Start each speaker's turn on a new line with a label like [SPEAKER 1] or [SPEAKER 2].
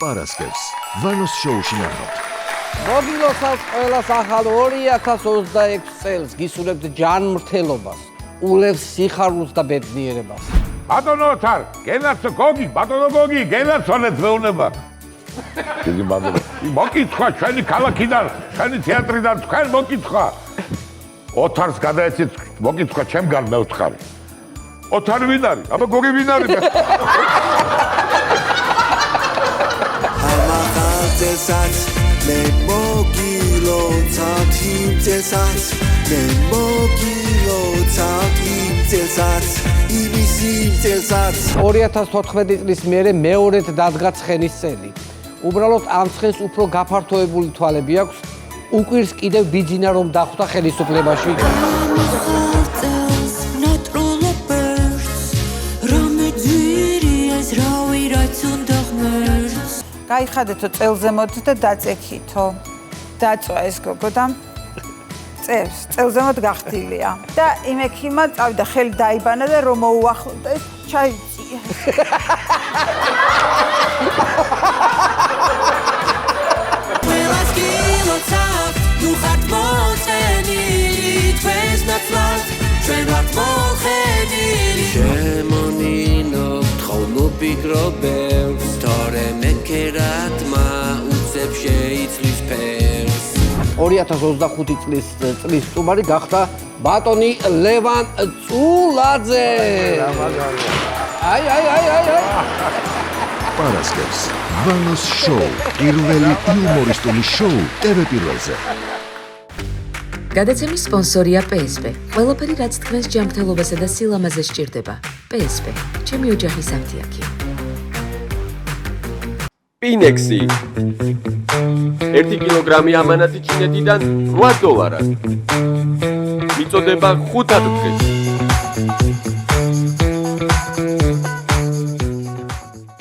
[SPEAKER 1] პარასკევს ვანოს შოუში ნახავთ.
[SPEAKER 2] მოგილოცავთ ყველას ახალ 2026 წელს, გისურვებთ ჯანმრთელობას, ულევს სიხარულს და ბედნიერებას.
[SPEAKER 3] ბატონო თარ, გენაცო გოგი, ბატონო გოგი, გენაცონეთ მეუნება. იგი ბატონო, მოკითხვა ჩვენი ქალაქიდან, ჩვენი თეატრიდან თქვენ მოკითხვა. ოთარს გადაეცით მოკითხვა ჩემგან მე ვთხარი. ოთარი ვინ არის? აბა გოგი ვინ არის?
[SPEAKER 4] ამახალწელსაც მე მოგილოცავთ იმ წელსაც, მე მოგილოცავთ იმ წელსაც, იმის იმ წელსაც.
[SPEAKER 2] 2014 წლის მერე მეორედ დადგა ცხენის წელი. უბრალოდ ამ ცხენს უფრო გაფართოებული თვალები აქვს, უკვირს კიდევ ბიძინა რომ დახვდა ხელისუფლებაში.
[SPEAKER 5] გაიხადეთო წელზე მოდით და დაწექითო. დაწვა ეს გოგო და წელზე მოდ გახდილია. და იმ ექიმმა წავიდა ხელი დაიბანა და რომ მოუახლოვდა ეს ჩაიწია.
[SPEAKER 4] შემონინოთ ხოლმე ფიქრობებს, თორე მეკერატმა უცებ შეიცლის ფერს.
[SPEAKER 2] 2025 წლის სტუმარი გახდა ბატონი ლევან წულაძე. აი.
[SPEAKER 1] პარასკევს ვანოს შოუ, პირველი იუმორისტული შოუ TV-პირველზე.
[SPEAKER 6] გადაცემის სპონსორია PSP. ყველაფერი რაც თქვენს ჯანმრთელობასა და სილამაზე სჭირდება. PSP. ჩემი ოჯახის აფთიაქი.
[SPEAKER 7] Pinex-ი 1 კილოგრამი ამანათი ჩინეთიდან $8. მიწოდება 5 დღეს.